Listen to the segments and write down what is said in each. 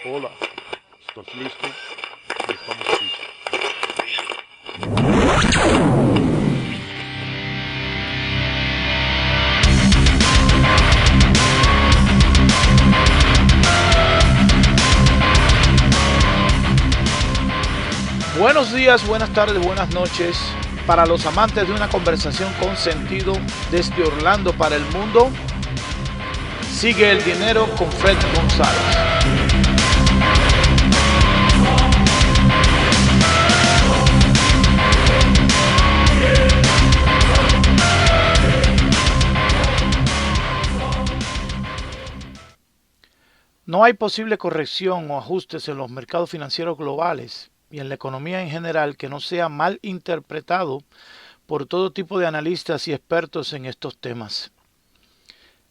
Hola, ¿estás listo? Ya estamos aquí. Buenos días, buenas tardes, buenas noches. Para los amantes de una conversación con sentido desde Orlando para el mundo, sigue el dinero con Fred González. No hay posible corrección o ajustes en los mercados financieros globales y en la economía en general que no sea mal interpretado por todo tipo de analistas y expertos en estos temas.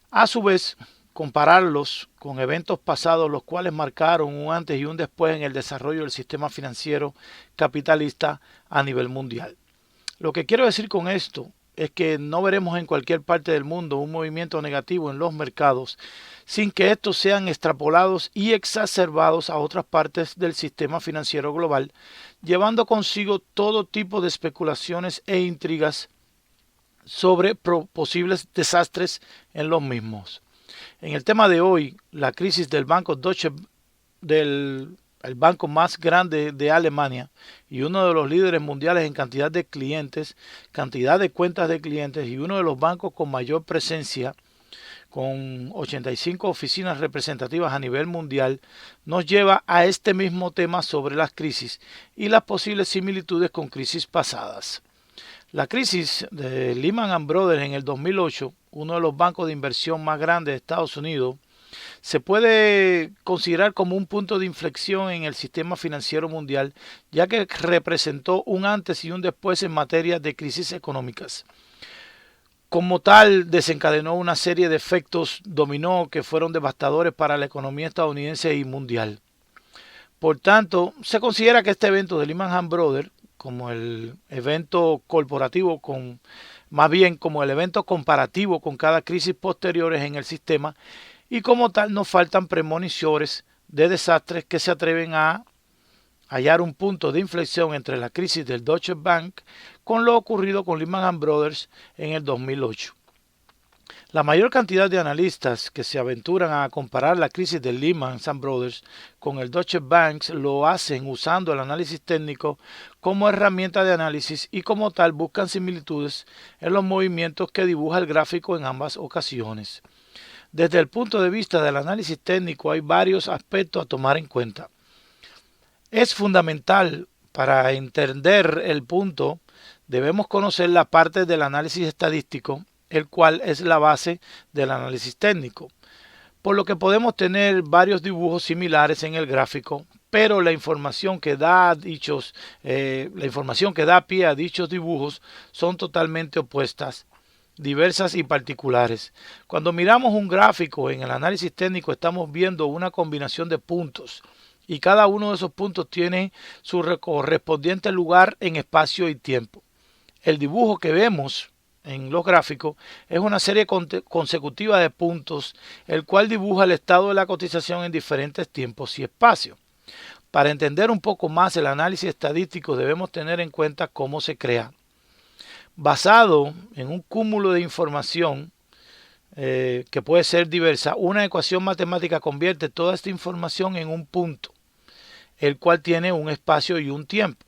A su vez, compararlos con eventos pasados los cuales marcaron un antes y un después en el desarrollo del sistema financiero capitalista a nivel mundial. Lo que quiero decir con esto es que no veremos en cualquier parte del mundo un movimiento negativo en los mercados sin que estos sean extrapolados y exacerbados a otras partes del sistema financiero global, llevando consigo todo tipo de especulaciones e intrigas sobre posibles desastres en los mismos. En el tema de hoy, la crisis del banco Deutsche, del el banco más grande de Alemania y uno de los líderes mundiales en cantidad de clientes, cantidad de cuentas de clientes y uno de los bancos con mayor presencia, con 85 oficinas representativas a nivel mundial, nos lleva a este mismo tema sobre las crisis y las posibles similitudes con crisis pasadas. La crisis de Lehman Brothers en el 2008, uno de los bancos de inversión más grandes de Estados Unidos, se puede considerar como un punto de inflexión en el sistema financiero mundial, ya que representó un antes y un después en materia de crisis económicas. Como tal, desencadenó una serie de efectos dominó que fueron devastadores para la economía estadounidense y mundial. Por tanto, se considera que este evento de Lehman Brothers, como el evento corporativo más bien como el evento comparativo con cada crisis posteriores en el sistema, y como tal nos faltan premoniciones de desastres que se atreven a hallar un punto de inflexión entre la crisis del Deutsche Bank con lo ocurrido con Lehman Brothers en el 2008. La mayor cantidad de analistas que se aventuran a comparar la crisis de Lehman Brothers con el Deutsche Bank lo hacen usando el análisis técnico como herramienta de análisis y como tal buscan similitudes en los movimientos que dibuja el gráfico en ambas ocasiones. Desde el punto de vista del análisis técnico hay varios aspectos a tomar en cuenta. Es fundamental para entender el punto, debemos conocer la parte del análisis estadístico, el cual es la base del análisis técnico, por lo que podemos tener varios dibujos similares en el gráfico, pero la información que da pie a dichos dibujos son totalmente opuestas, diversas y particulares. Cuando miramos un gráfico en el análisis técnico estamos viendo una combinación de puntos y cada uno de esos puntos tiene su correspondiente lugar en espacio y tiempo. El dibujo que vemos en los gráficos es una serie consecutiva de puntos, el cual dibuja el estado de la cotización en diferentes tiempos y espacios. Para entender un poco más el análisis estadístico debemos tener en cuenta cómo se crea. Basado en un cúmulo de información que puede ser diversa, una ecuación matemática convierte toda esta información en un punto, el cual tiene un espacio y un tiempo.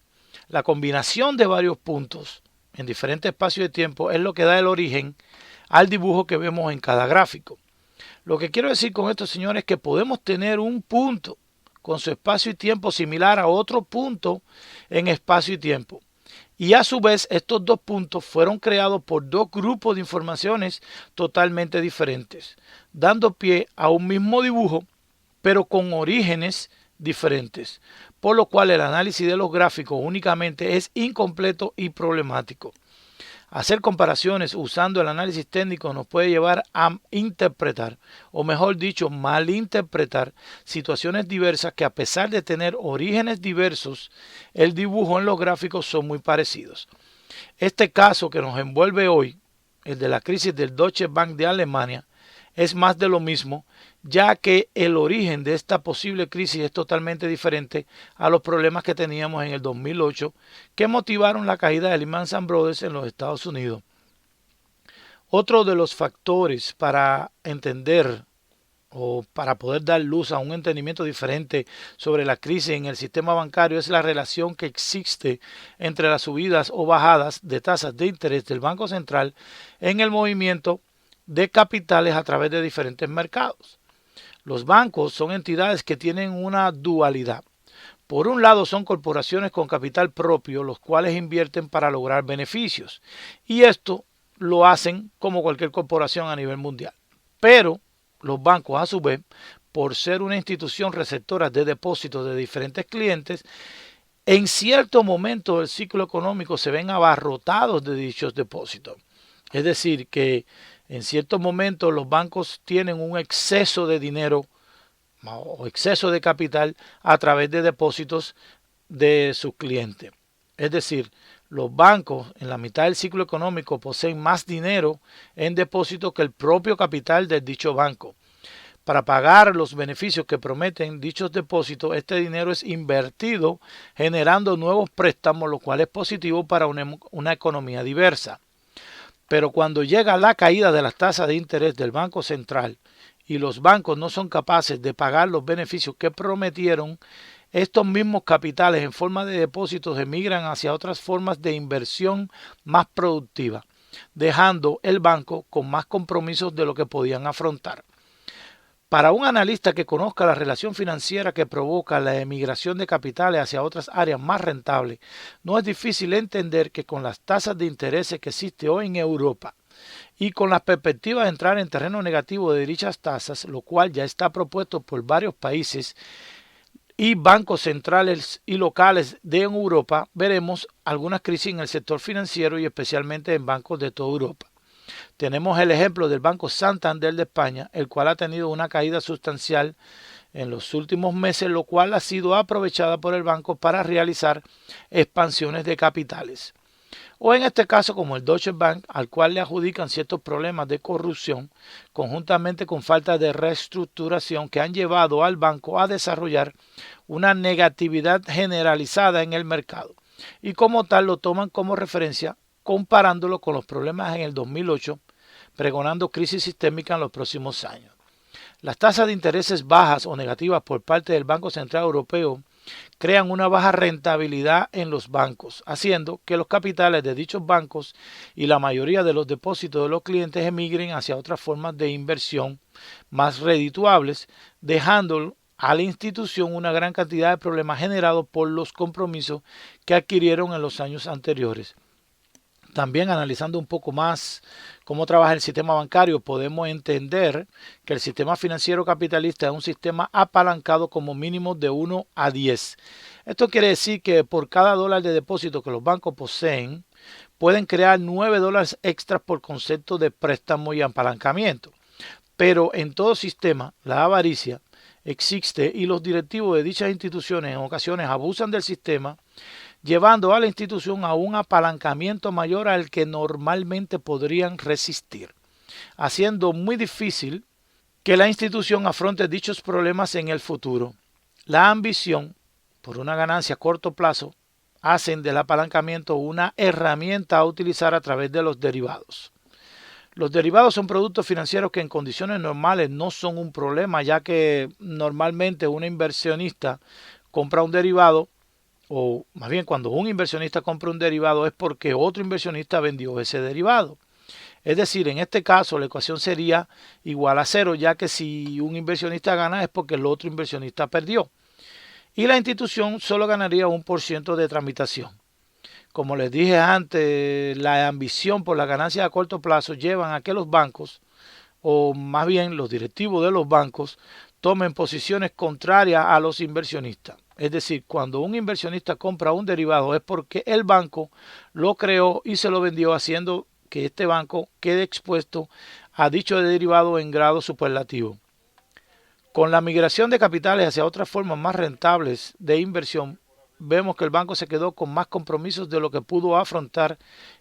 La combinación de varios puntos en diferentes espacios de tiempo es lo que da el origen al dibujo que vemos en cada gráfico. Lo que quiero decir con esto, señores, es que podemos tener un punto con su espacio y tiempo similar a otro punto en espacio y tiempo. Y a su vez, estos dos puntos fueron creados por dos grupos de informaciones totalmente diferentes, dando pie a un mismo dibujo, pero con orígenes diferentes, por lo cual el análisis de los gráficos únicamente es incompleto y problemático. Hacer comparaciones usando el análisis técnico nos puede llevar a interpretar, o mejor dicho, malinterpretar situaciones diversas que a pesar de tener orígenes diversos, el dibujo en los gráficos son muy parecidos. Este caso que nos envuelve hoy, el de la crisis del Deutsche Bank de Alemania, es más de lo mismo, ya que el origen de esta posible crisis es totalmente diferente a los problemas que teníamos en el 2008 que motivaron la caída de Lehman Brothers en los Estados Unidos. Otro de los factores para entender o para poder dar luz a un entendimiento diferente sobre la crisis en el sistema bancario es la relación que existe entre las subidas o bajadas de tasas de interés del Banco Central en el movimiento de capitales a través de diferentes mercados. Los bancos son entidades que tienen una dualidad. Por un lado son corporaciones con capital propio, los cuales invierten para lograr beneficios, y esto lo hacen como cualquier corporación a nivel mundial. Pero los bancos, a su vez, por ser una institución receptora de depósitos de diferentes clientes, en cierto momento del ciclo económico se ven abarrotados de dichos depósitos. Es decir, que en ciertos momentos los bancos tienen un exceso de dinero o exceso de capital a través de depósitos de sus clientes. Es decir, los bancos en la mitad del ciclo económico poseen más dinero en depósitos que el propio capital del dicho banco. Para pagar los beneficios que prometen dichos depósitos, este dinero es invertido generando nuevos préstamos, lo cual es positivo para una economía diversa. Pero cuando llega la caída de las tasas de interés del Banco Central y los bancos no son capaces de pagar los beneficios que prometieron, estos mismos capitales en forma de depósitos emigran hacia otras formas de inversión más productivas, dejando el banco con más compromisos de lo que podían afrontar. Para un analista que conozca la relación financiera que provoca la emigración de capitales hacia otras áreas más rentables, no es difícil entender que con las tasas de interés que existe hoy en Europa y con las perspectivas de entrar en terreno negativo de dichas tasas, lo cual ya está propuesto por varios países y bancos centrales y locales de Europa, veremos algunas crisis en el sector financiero y especialmente en bancos de toda Europa. Tenemos el ejemplo del Banco Santander de España, el cual ha tenido una caída sustancial en los últimos meses, lo cual ha sido aprovechada por el banco para realizar expansiones de capitales. O en este caso como el Deutsche Bank, al cual le adjudican ciertos problemas de corrupción, conjuntamente con falta de reestructuración que han llevado al banco a desarrollar una negatividad generalizada en el mercado. Y como tal lo toman como referencia comparándolo con los problemas en el 2008, pregonando crisis sistémica en los próximos años. Las tasas de intereses bajas o negativas por parte del Banco Central Europeo crean una baja rentabilidad en los bancos, haciendo que los capitales de dichos bancos y la mayoría de los depósitos de los clientes emigren hacia otras formas de inversión más redituables, dejando a la institución una gran cantidad de problemas generados por los compromisos que adquirieron en los años anteriores. También analizando un poco más cómo trabaja el sistema bancario, podemos entender que el sistema financiero capitalista es un sistema apalancado como mínimo de 1 a 10. Esto quiere decir que por cada dólar de depósito que los bancos poseen, pueden crear 9 dólares extras por concepto de préstamo y apalancamiento. Pero en todo sistema, la avaricia existe y los directivos de dichas instituciones en ocasiones abusan del sistema, llevando a la institución a un apalancamiento mayor al que normalmente podrían resistir, haciendo muy difícil que la institución afronte dichos problemas en el futuro. La ambición por una ganancia a corto plazo hacen del apalancamiento una herramienta a utilizar a través de los derivados. Los derivados son productos financieros que en condiciones normales no son un problema, ya que normalmente un inversionista compra un derivado, o más bien cuando un inversionista compra un derivado es porque otro inversionista vendió ese derivado. Es decir, en este caso la ecuación sería igual a cero, ya que si un inversionista gana es porque el otro inversionista perdió. Y la institución solo ganaría 1% de tramitación. Como les dije antes, la ambición por la ganancia a corto plazo llevan a que los bancos, o más bien los directivos de los bancos, tomen posiciones contrarias a los inversionistas. Es decir, cuando un inversionista compra un derivado es porque el banco lo creó y se lo vendió, haciendo que este banco quede expuesto a dicho derivado en grado superlativo. Con la migración de capitales hacia otras formas más rentables de inversión, vemos que el banco se quedó con más compromisos de lo que pudo afrontar,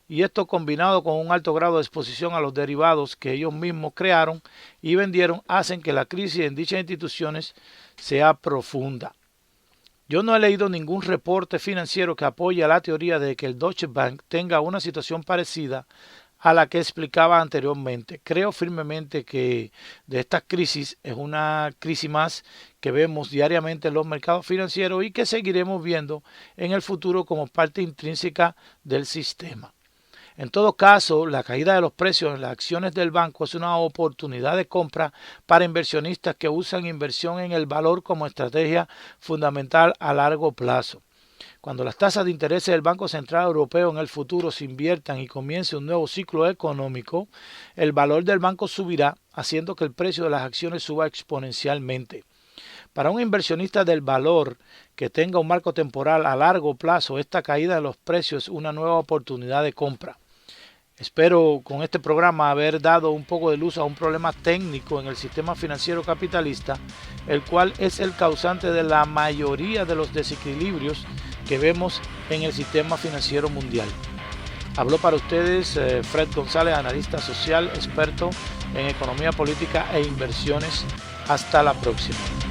y esto combinado con un alto grado de exposición a los derivados que ellos mismos crearon y vendieron hacen que la crisis en dichas instituciones sea profunda. Yo no he leído ningún reporte financiero que apoye a la teoría de que el Deutsche Bank tenga una situación parecida a la que explicaba anteriormente. Creo firmemente que de estas crisis es una crisis más que vemos diariamente en los mercados financieros y que seguiremos viendo en el futuro como parte intrínseca del sistema. En todo caso, la caída de los precios en las acciones del banco es una oportunidad de compra para inversionistas que usan inversión en el valor como estrategia fundamental a largo plazo. Cuando las tasas de interés del Banco Central Europeo en el futuro se inviertan y comience un nuevo ciclo económico, el valor del banco subirá, haciendo que el precio de las acciones suba exponencialmente. Para un inversionista del valor que tenga un marco temporal a largo plazo, esta caída de los precios es una nueva oportunidad de compra. Espero con este programa haber dado un poco de luz a un problema técnico en el sistema financiero capitalista, el cual es el causante de la mayoría de los desequilibrios que vemos en el sistema financiero mundial. Habló para ustedes Fred González, analista social, experto en economía política e inversiones. Hasta la próxima.